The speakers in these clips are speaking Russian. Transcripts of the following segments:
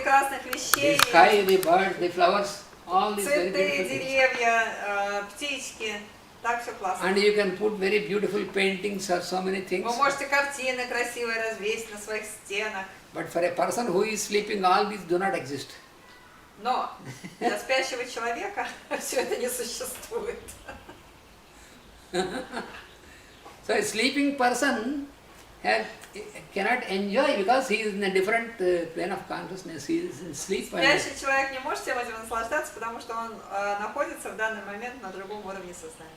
прекрасных The вещей. sky, the birds, the flowers, all these very Цветы, beautiful things. деревья, птички. Так все классно. And you can put very beautiful paintings or so many things. Вы можете картины красивые развесить на своих стенах. But for a person who is sleeping, all these do not exist. Но для спящего человека все это не существует. So a sleeping person cannot enjoy because he is in a different plane of consciousness. He is in sleep. Спящий человек не может всем этим наслаждаться, потому что он находится в данный момент на другом уровне сознания.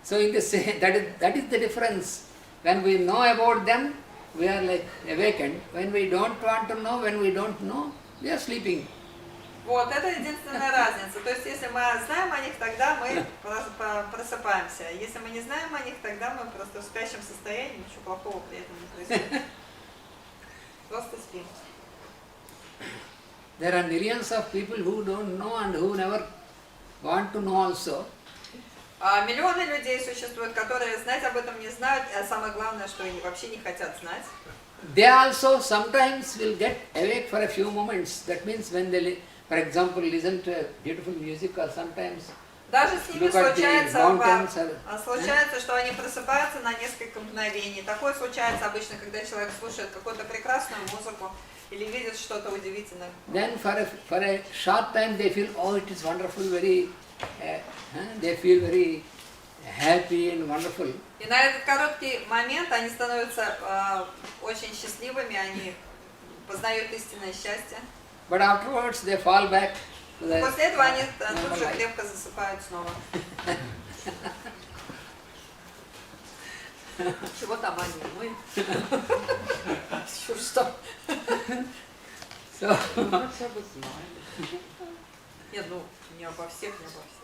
So in this, that is the difference. When we know about them, we are like awakened. When we don't want to know, when we don't know, we are sleeping. Вот, это единственная разница. То есть, если мы знаем о них, тогда мы просыпаемся. Если мы не знаем о них, тогда мы просто в спящем состоянии, ничего плохого при этом не происходит. Просто спим. There are millions of people who don't know and who never want to know also. Миллионы людей существуют, которые знать об этом не знают, а самое главное, что они вообще не хотят знать. They also sometimes will get awake for a few moments. That means when they, for example, listen to beautiful music or sometimes даже с ними look at the mountains. случается, что они просыпаются на несколько мгновений. Такое случается обычно, когда человек слушает какую-то прекрасную музыку или видит что-то удивительное. Then for a short time they feel, oh, it is wonderful, they feel very happy and wonderful. И на этот короткий момент они становятся очень счастливыми, они познают истинное счастье. But afterwards they fall back to the После этого они тут же life. крепко засыпают снова. Чего там они? Мы? Что? So, Нет, ну, не обо всех, не обо всех.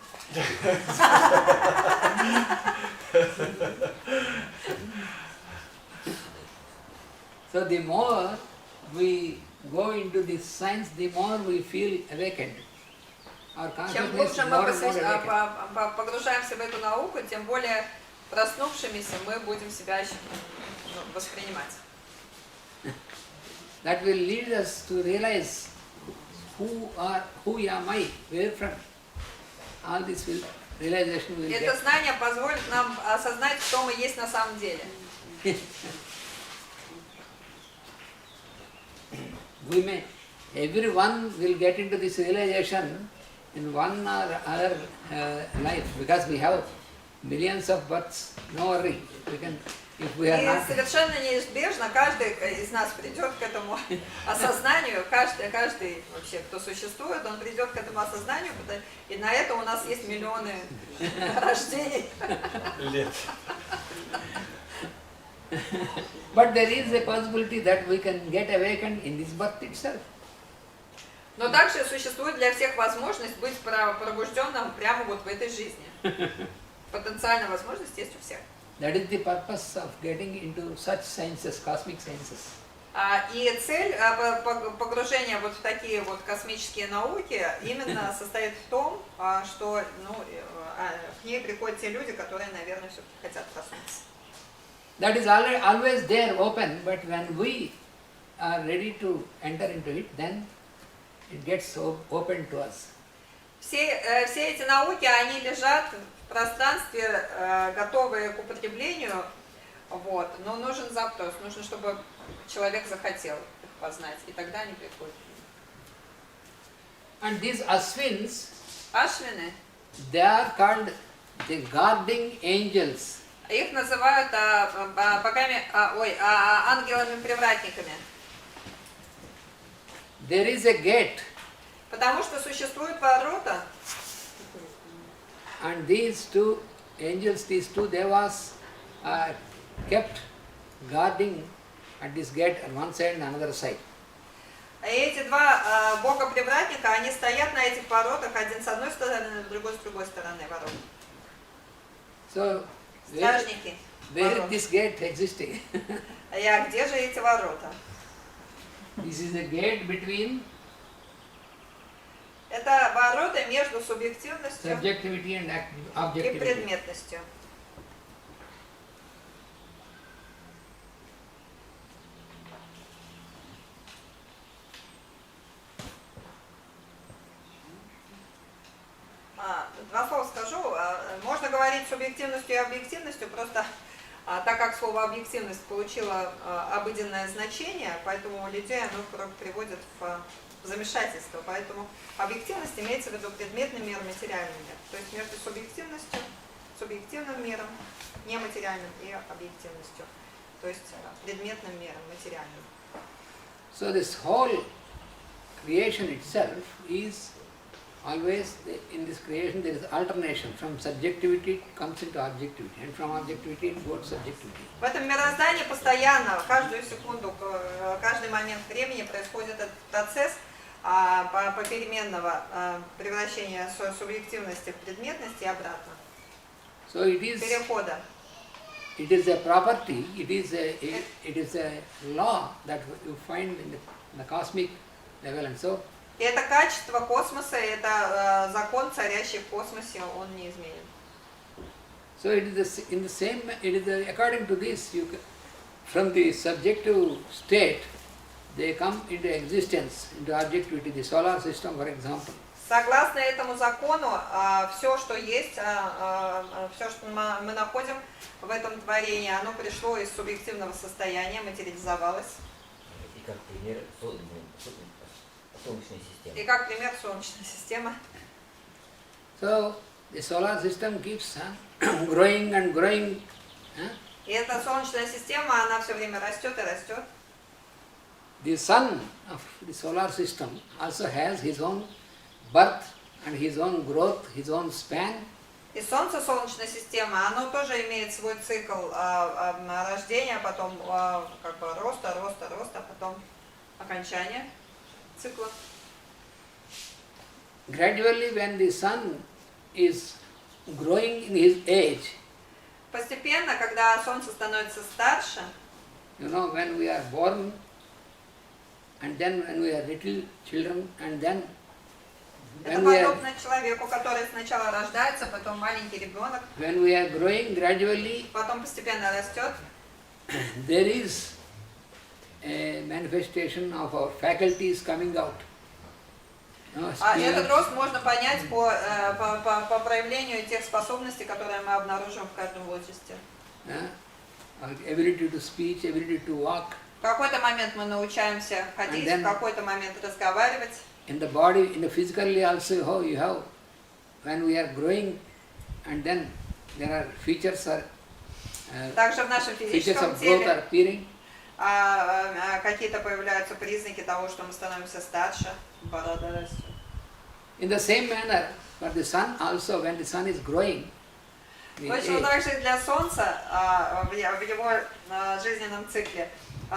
so the more we go into this science, the more we feel awakened. Our Чем consciousness глубже is мы more and more awakened. погружаемся в эту науку, тем более проснувшимися мы будем себя воспринимать. That will lead us to realize who am I, where from. All this realization will Это get. знание позволит нам осознать, кто мы есть на самом деле. Everyone will get into this realization in one or other life because we have millions of births. No worry, if we are И not. совершенно неизбежно каждый из нас придет к этому осознанию, каждый вообще, кто существует, он придет к этому осознанию, и на это у нас есть миллионы рождений. Лет. But there is a possibility that we can get awakened in this birth itself. Но также существует для всех возможность быть пробужденным прямо вот в этой жизни. Потенциальная возможность есть у всех. That is the purpose of getting into such sciences, cosmic sciences. И цель погружения вот в такие вот космические науки именно состоит в том, что к ней приходят те люди, которые, наверное, все-таки хотят проснуться. That is always there, open, but when we are ready to enter into it, then it gets open to us. Все эти науки, они лежат в пространстве, готовые к употреблению, вот. Но нужен запрос, нужно, чтобы человек захотел их познать, и тогда они приходят. And these Ashwins, Ашвины, they are called the guarding angels. их называют ангелами-привратниками. There is a gate, Потому что существуют ворота, and these two angels, these two devas, are kept guarding at this gate on one side and another side. и эти два бога-привратника, они стоят на этих воротах, один с одной стороны, другой с другой стороны ворот. So, Стражники. where is this gate existing? А где же эти ворота? This is a gate between Это ворота между субъективностью subjectivity and и objectivity. предметностью. два слова скажу. Можно говорить субъективностью и объективностью, просто так как слово объективность получило обыденное значение, поэтому людей оно приводит в замешательство. Поэтому объективность имеется в виду предметный мир, материальный мир. То есть между субъективностью, субъективным миром, нематериальным и объективностью. То есть предметным миром, материальным. So this whole creation itself is always, in this creation there is alternation. From subjectivity it comes into objectivity, and from objectivity it goes to subjectivity. В этом мироздании постоянно, каждую секунду, каждый момент времени происходит этот процесс попеременного превращения субъективности в предметность и обратно. So it is, перехода. it is a property, it is a law that you find in the cosmic level, and so И это качество космоса, это закон, царящий в космосе, он неизменен. so it is in the same, it is according to this, from the subjective state they come into existence, into objectivity. The solar system, for example. Согласно этому закону, все, что есть, все, что мы находим в этом творении, оно пришло из субъективного состояния, материализовалось. И как пример Солнечной системы. И как пример Солнечная система. So the solar system keeps growing and growing. И эта Солнечная система, она все время растет и растет. The sun of the solar system also has his own birth and his own growth, his own span. И Солнце, Солнечная система, оно тоже имеет свой цикл рождения, потом как бы роста, а потом окончания цикла. Gradually, when the sun is growing in his age, Постепенно, когда Солнце становится старше, you know, when we are born, and then when we are little children, and then это подобно человеку, который сначала рождается, потом маленький ребенок, when we are growing gradually, потом постепенно растет. there is a manifestation of our faculties coming out. Этот рост можно понять по проявлению тех способностей, которые мы обнаружим в каждом возрасте. Ability to speech, ability to walk. В какой-то момент мы научаемся ходить, в какой-то момент разговаривать. In the body, in the physically also, how you have, when we are growing, and then there are features Также в нашем features физическом of growth are теле appearing. какие-то появляются признаки того, что мы становимся старше, борода растет. In the same manner, for the sun also, when the sun is growing, Точно так же и для Солнца в его жизненном цикле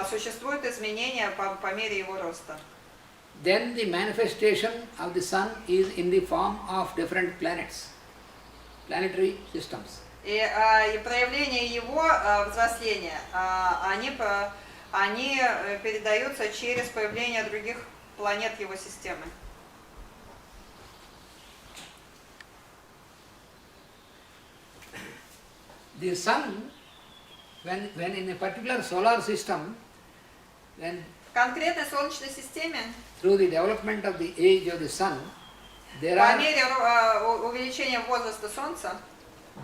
существуют изменения по мере его роста. then the manifestation of the sun is in the form of different planets, planetary systems. И проявления его взросления, они передаются через появление других планет его системы. The sun, when in a particular solar system, when В конкретной Солнечной системе, through the development of the age of the sun, there по are мере увеличения возраста Солнца,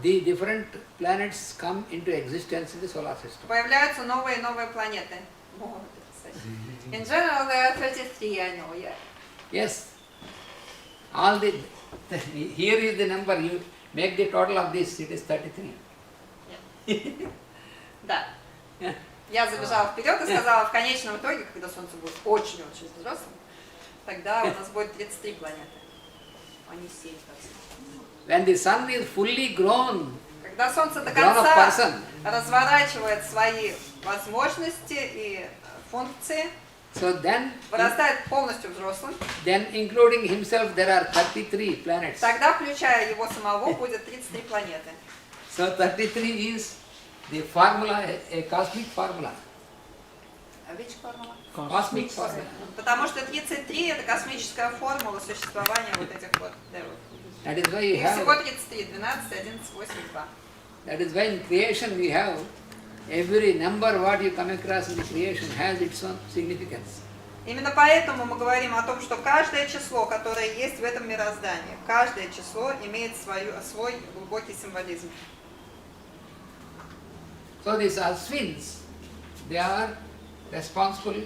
the different planets come into existence in the solar system. появляются новые и новые планеты. In general, there are 33, I know, yeah. Yes, all the here is the number. You make the total of this. It is 33. Да. Я забежала вперед и сказала, в конечном итоге, когда Солнце будет очень-очень взрослым, тогда у нас будет 33 планеты, а не 7. When the sun is fully grown, Когда Солнце до grown up конца person, разворачивает свои возможности и функции, so then вырастает полностью взрослым, including himself, there are 33 planets. тогда, включая его самого, будет 33 планеты. So 33 is the formula, a cosmic formula. Which формула? Cosmic formula. Потому что 33 это космическая формула существования вот этих вот девов. That is why you Их всего have. 33, 12, 11, 8, 2. That is why in creation we have every number what you come across in the creation has its own significance. Именно поэтому мы говорим о том, что каждое число, которое есть в этом мироздании, каждое число имеет свой глубокий символизм. So these Ashwins, they are responsible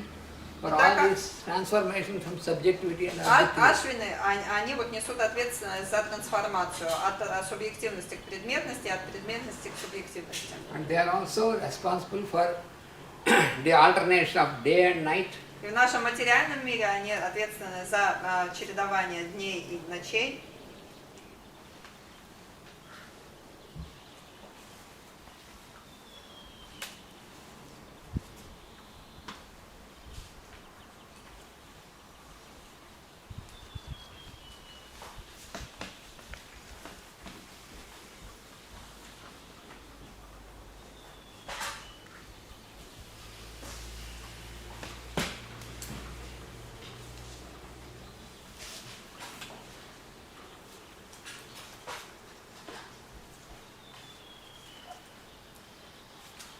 for all this transformation from subjectivity and objectivity. Ашвины, они вот несут ответственность за трансформацию от субъективности к предметности, от предметности к субъективности. And they are also responsible for the alternation of day and night. И в нашем материальном мире они ответственны за чередование дней и ночей.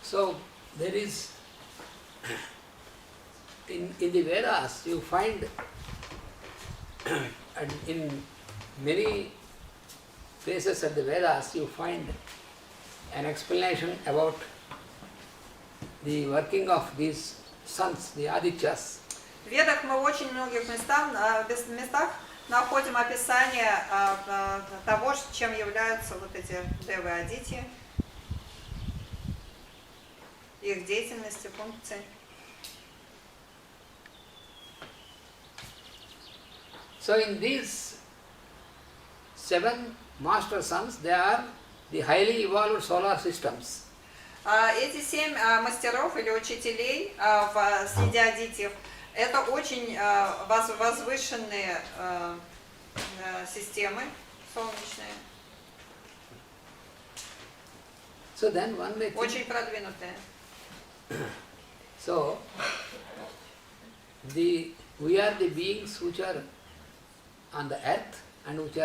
So there is, in the Vedas you find, and in many places of the Vedas you find an explanation about the working of these suns, the Adityas. В Ведах мы в очень многих местах находим описание того, чем являются вот эти девы Адити, их деятельности, функции. So in these 7 master suns, they are the highly evolved solar systems. Эти 7 мастеров или учителей среди адитьев — это очень возвышенные системы солнечные, So then one may think, очень продвинутые. so we are the beings which are on the earth and which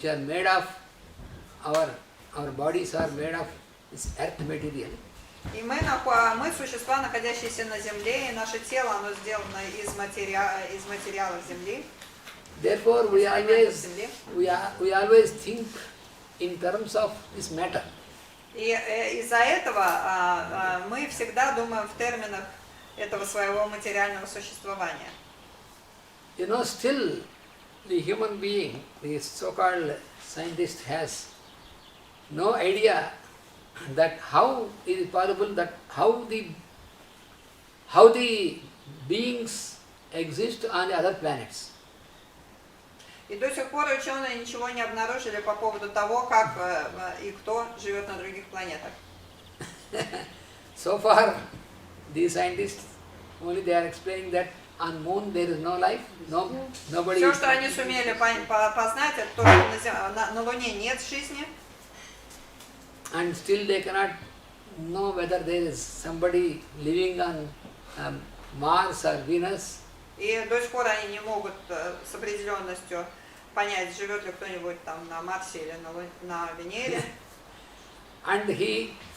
are made of, our bodies are made of this earth material. И мы существа, находящиеся на Земле, и наше тело, оно сделано из материалов Земли. Therefore we always think in terms of this matter. И из-за этого мы всегда думаем в терминах этого своего материального существования. You know, still the human being, the so-called scientist, has no idea that how is it possible that how the beings exist on the other planets. И до сих пор ученые ничего не обнаружили по поводу того, как и кто живет на других планетах. So far, the scientists only they are explaining that on moon there is no life, nobody. Все, что они сумели познать, это то, что на Луне нет жизни. And still they cannot know whether there is somebody living on Mars or Venus. И до сих пор они не могут с определенностью понять, живет ли кто-нибудь там на Марсе или на Венере. And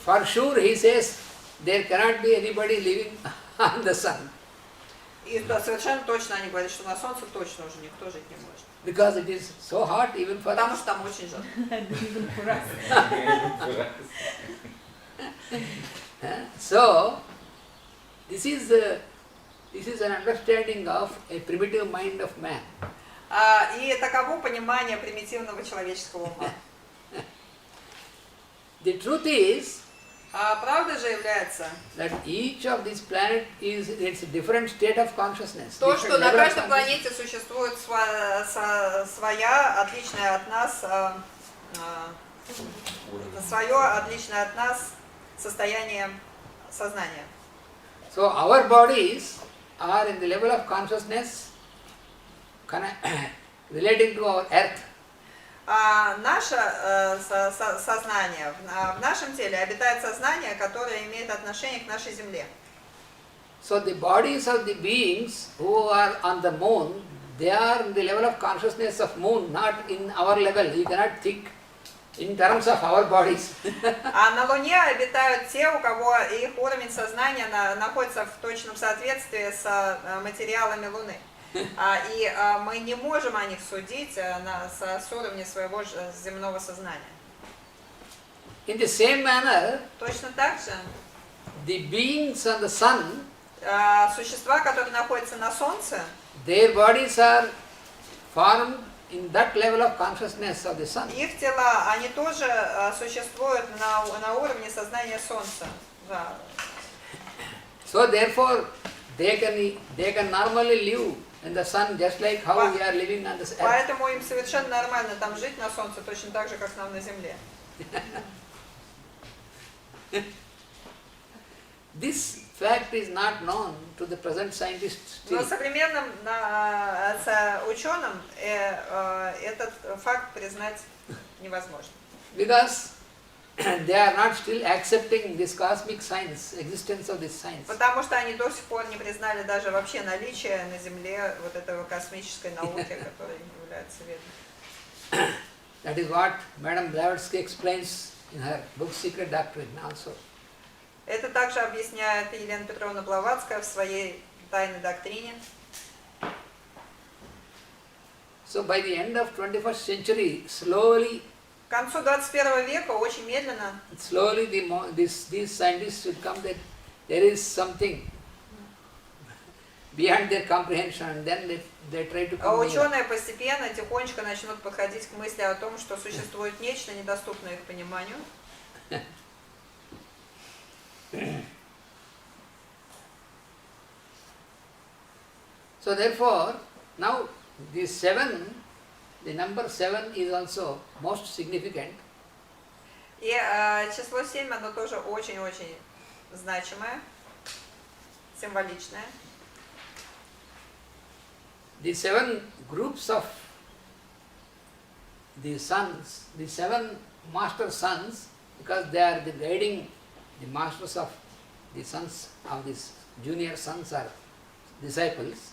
for sure he says, there cannot be anybody living on the sun. И совершенно точно они говорят, что на Солнце точно уже никто жить не может. Because it is so hot even for Потому us. что там очень жарко. So, this is an understanding of a primitive mind of man. И таково понимание примитивного человеческого ума. The truth is Правда же является that each of these planets is its different state of consciousness. то, different что на level of каждой consciousness. планете существует своя, отличная от нас, свое отличное от нас состояние сознания. So our bodies are in the level of consciousness relating to our earth. Наше сознание, в нашем теле обитает сознание, которое имеет отношение к нашей Земле. So the bodies of the beings who are on the moon, they are in the level of consciousness of moon, not in our level. You cannot think in terms of our bodies. А на Луне обитают те, у кого их уровень сознания находится в точном соответствии с материалами Луны. И мы не можем о них судить с уровня своего земного сознания. In the same manner, Точно так же the beings on the sun, существа, которые находятся на Солнце, their bodies are formed in that level of consciousness of the sun. их тела, они тоже существуют на уровне сознания Солнца. Да. So therefore, they can normally live in the sun just like how we are living on this earth. Поэтому им совершенно нормально там жить на Солнце, точно так же, как нам на Земле. This fact is not known to the present scientists Но still. современным ученым этот факт признать невозможно. Because they are not still accepting this cosmic science, existence of this science. Потому что они до сих пор не признали даже вообще наличие на Земле вот этого космической науки, которая является ведом. That is what Madam Blavatsky explains in her book Secret Doctrine also. Это также объясняет Елена Петровна Блаватская в своей тайной доктрине. So by the end of 21st century, slowly К концу 21 века очень медленно these scientists should come that there is something beyond their comprehension, and then they try to А come near. ученые постепенно, тихонечко начнут подходить к мысли о том, что существует нечто, недоступное их пониманию. So therefore, now the number 7 is also most significant. И число 7, оно тоже очень-очень значимое, символичное. The 7 groups of the sons, the 7 master sons, because they are the guiding, the masters of the sons of these junior sons are disciples.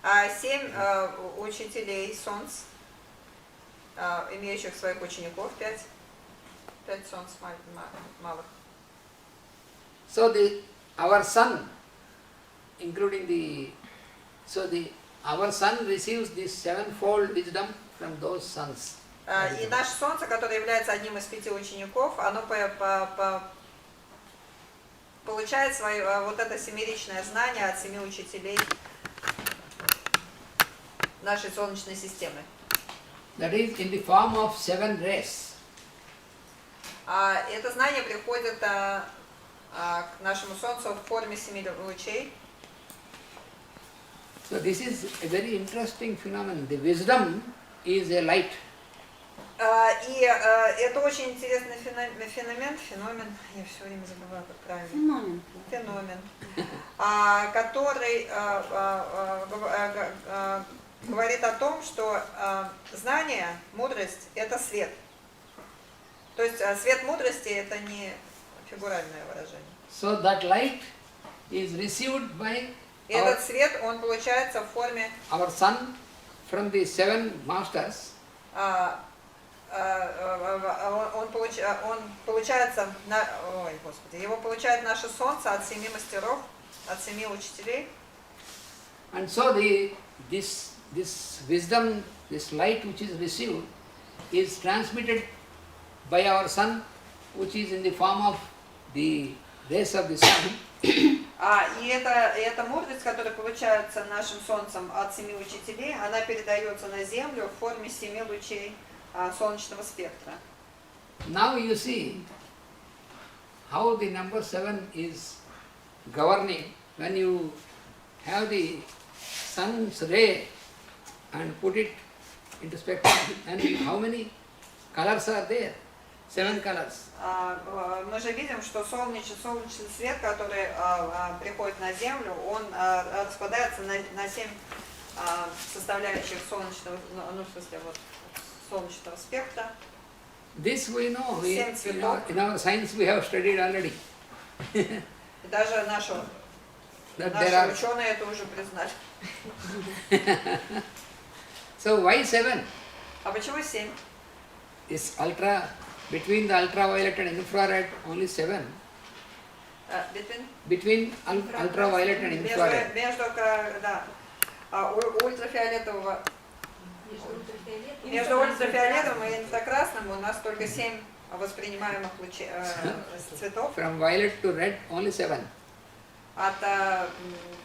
7 учителей солнц, имеющих своих учеников, 5 солнц малых. So our son, including our son receives this sevenfold wisdom from those sons. И наше солнце, которое является одним из 5 учеников, оно получает свое вот это семеричное знание от 7 учителей нашей Солнечной системы. That is in the form of 7 rays. Это знание приходит к нашему Солнцу в форме 7 лучей. So this is a very interesting phenomenon. The wisdom is a light. И это очень интересный феномен, я все время забываю, как правильно. Феномен, который говорит о том, что знание, мудрость – это свет. То есть свет мудрости – это не фигуральное выражение. So that light is received by И этот свет, он получается в форме our son from the 7 masters. он получается, его получает наше солнце от 7 мастеров, от 7 учителей. And so this wisdom, this light which is received, is transmitted by our sun, which is in the form of the rays of the sun. И эта мудрость, которая получается нашим солнцем от 7 учителей, она передается на Землю в форме 7 лучей солнечного спектра. Now you see how the number 7 is governing when you have the sun's ray and put it into spectrum, and how many colors are there? 7 colors. Мы же видим, что солнечный свет, который приходит на Землю, он распадается на 7 составляющих солнечного, солнечного спектра. This we know. In our science we have studied already. И даже наши ученые это уже признали. So why 7? А почему 7? is between the ultraviolet and infrared only 7. Between ultraviolet and infrared. Да, ультрафиолетового. Между ультрафиолетовым и инфракрасным у нас только 7 воспринимаемых лучей, цветов. From violet to red only 7. От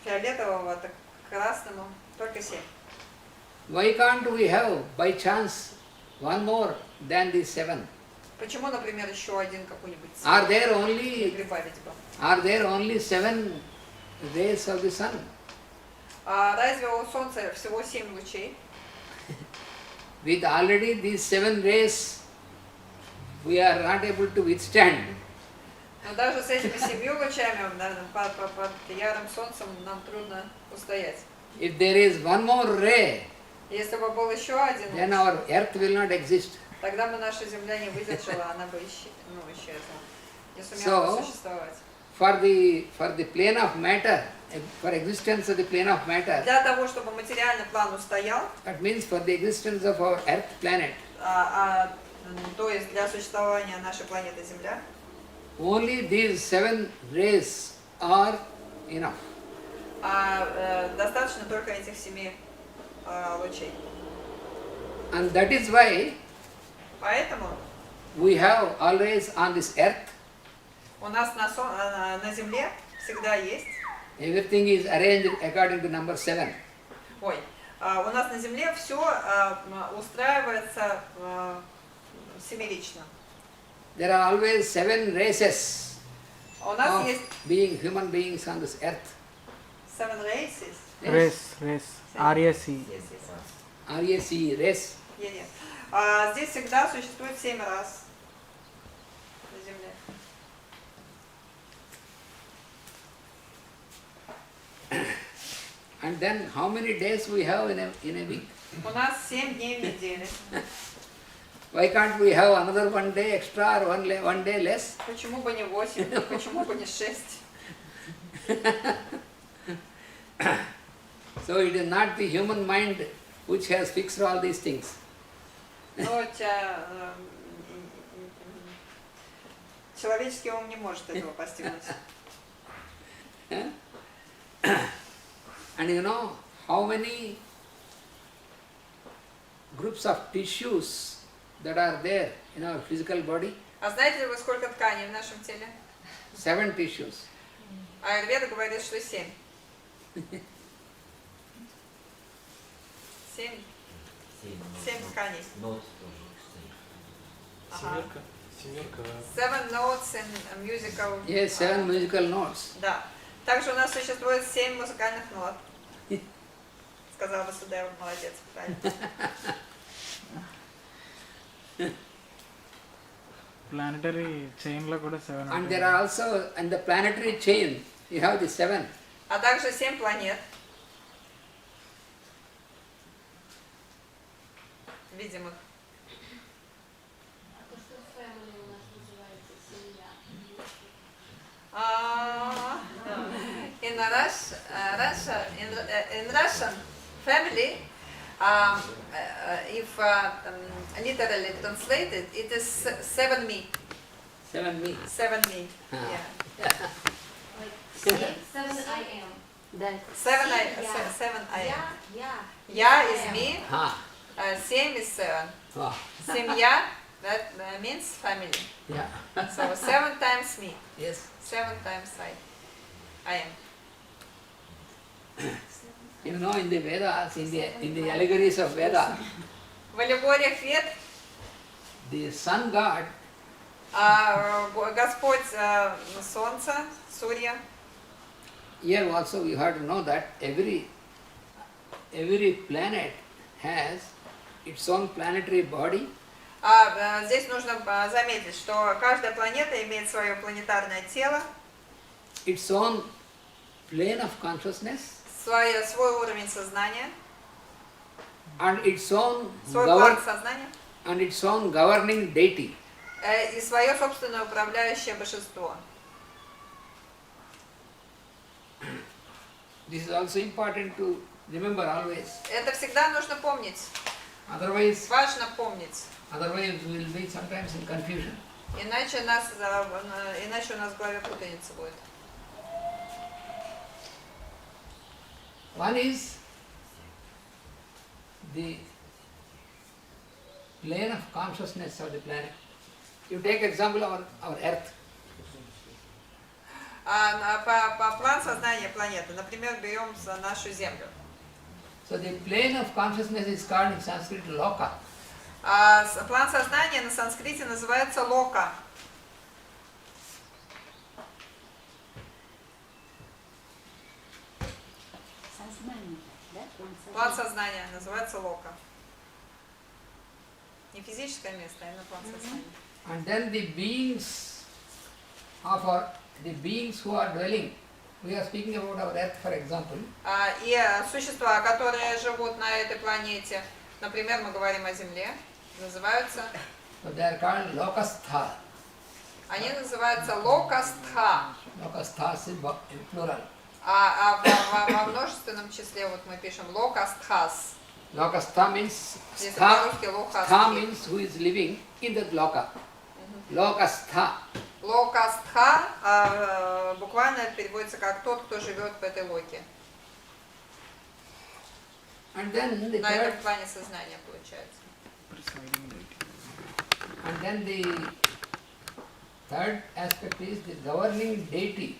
фиолетового к красному только 7. Why can't we have by chance one more than these 7? Почему, например, еще один какой-нибудь цвет? Are there only Прибавить бы. 7 rays of the sun? Разве у Солнца всего 7 лучей? With already these 7 rays, we are not able to withstand. Но даже с этими 7 лучами под ярым солнцем нам трудно устоять. If there is one more ray, Если бы был еще один then луч, our earth will not exist. тогда бы наша Земля не выдержала, она бы исчезла. Не сумела бы существовать. For the plane of matter, for existence of the plane of matter, Для того, чтобы материальный план устоял, that means for the existence of our earth planet, то есть для существования нашей планеты Земля, only these 7 rays are enough. достаточно только этих 7 лучей. And that is why Поэтому we have always on this earth, у нас на Земле всегда есть, everything is arranged according to number 7. у нас на Земле все устраивается семерично. There are always 7 races У нас of есть human beings on this earth. 7 races. Race. R-A-C. Yes. RAC, race. Нет. Здесь всегда существует 7 рас на Земле. And then how many days we have in a week? У нас 7 дней в неделе. Why can't we have another 1 day extra or one day less? Почему бы не 8 дней, почему бы не 6? So it is not the human mind which has fixed all these things. Но человеческий ум не может этого постигнуть. And you know how many groups of tissues that are there in our physical body? А знаете ли вы, сколько тканей в нашем теле? 7 tissues. Аюрведа говорит, что 7. 7 тканей. Семерка. 7 notes in musical. Yes, 7 musical notes. Да. Также у нас существует 7 музыкальных нот. Сказал Васудева, молодец, правильно. Planetary chain lo kuda 7. And there are also, in the planetary chain, you have the 7. А также 7 планет. Видимых. In Russian family, if literally translated, it is 7 me. 7 me. 7 me. Ah. Yeah. 7 I am. Then 7 I am. Я is me. 7 is 7. Wow. Семья, that means family. Yeah. So 7 times me. Yes. 7 times I am. You know, in the Vedas, in the allegories of Vedas, В аллегориях Вед the sun god Господь Солнца, Сурья. here also you have to know that every planet has its own planetary body. Здесь нужно заметить, что каждая планета имеет свое планетарное тело, Its own plane of consciousness свой уровень сознания, and its own свой план сознания governing deity. И свое собственное управляющее божество. This is also important to remember always. Это всегда нужно помнить. Otherwise, Важно помнить. otherwise we will be sometimes in confusion. Иначе у нас в голове путаница будет. One is the plane of consciousness of the planet. You take example of our Earth. План сознания планеты. Например, берем нашу Землю. So the plane of consciousness is called in Sanskrit loka. План сознания на санскрите называется лока. Сознание, да? План сознания называется лока. Не физическое место, а именно план сознания. And then the beings who are dwelling, we are speaking about our Earth, for example. И существа, которые живут на этой планете, например, мы говорим о Земле, называются, So they are called lokastha. они называются локастха. Lokasthas in plural. Во множественном числе вот мы пишем локастхас. Lokastha means Если stha. по-русски Stha лохастхи. means who is living in that loka. Lokastha. Локастха буквально переводится как тот, кто живет в этой локе. And then the На этом third, плане сознания получается. and then the third aspect is the governing deity.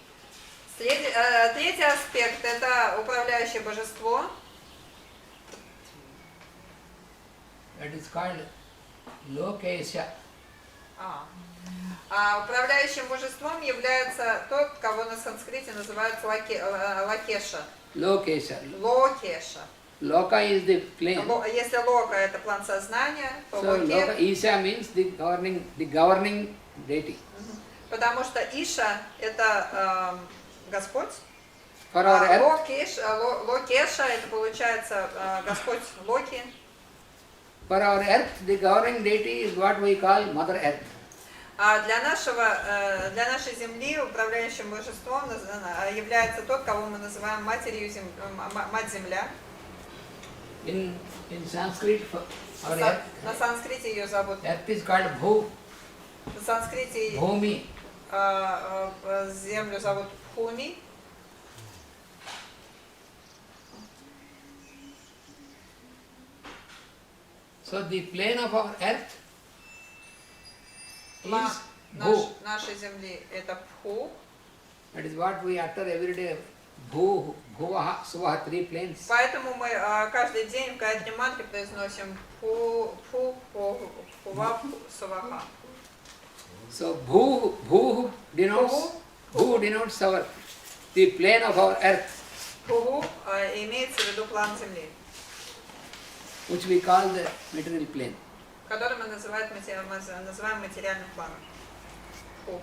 Третий аспект – это управляющее божество. That is called Lokesha. Управляющим божеством является тот, кого на санскрите называют лакеша. Lokesha. Локеша. Loka is the plane. Если лока – это план сознания, то So Loka локе, Isha means the governing deity. потому что Иша – это Господь. For our Earth, Локеша – это получается Господь Локи. for our Earth, the governing deity is what we call Mother Earth. А для нашей Земли управляющим божеством является тот, кого мы называем матерью Мать Земля. In Sanskrit, for our Earth, На санскрите ее зовут. Earth is called Bhu, На санскрите Bhumi. Землю зовут Пхуми. So the plane of our Earth План is Bhu. нашей Земли это Пху. That is what we utter every day. Bhu, Bhuvaha, Suvaha, 3 planes. Поэтому мы каждый день в Гайатри мантре произносим Пху, Пхува, Суваха. So Bhu denotes the plane of our Earth, Пху имеется в виду план Земли, which we call the material plane. который мы называем материальным планом. Пху.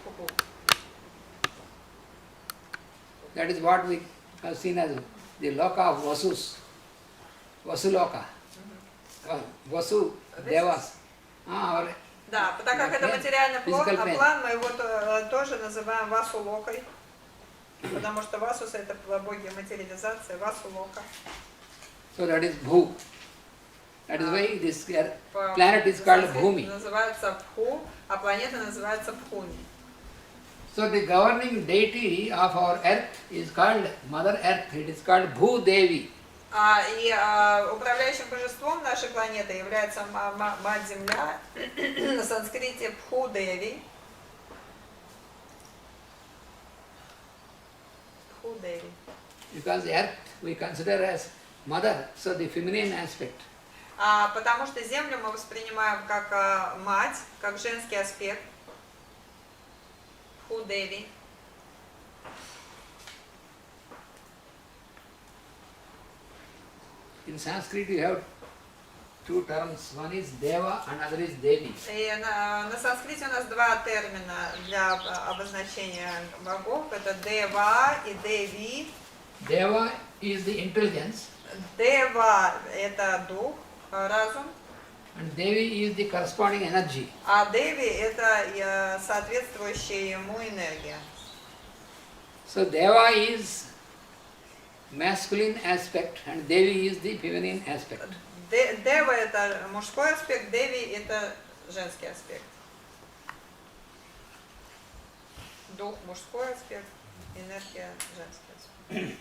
Пху. That is what we have seen as the loka of Vasus. Vasuloka. Vasu, Devas. Да, так как это материальный Physical plane. план, мы его тоже называем Васу Локой, потому что Васус это боги материализации, Васу Лока. So that is Bhu. That is why this planet is called Bhumi. Называется Пху, а планета называется Пхуми. So the governing deity of our Earth is called Mother Earth. It is called Bhu Devi. И управляющим божеством нашей планеты является Мать Земля, на санскрите Пху Деви. Пху Деви. Because Earth we consider as mother, so the feminine aspect. Потому что Землю мы воспринимаем как мать, как женский аспект. Пху Деви. In Sanskrit you have two terms. One is Deva and other is Devi. И на санскрите у нас два термина для обозначения богов. Это Дева и Деви. Deva is the intelligence Дева – это дух, разум. and Devi is the corresponding energy. А Деви – это соответствующая ему энергия. So Deva is masculine aspect and Devi is the feminine aspect. Дева это мужской аспект, Деви это женский аспект. Дух мужской аспект, энергия женский аспект.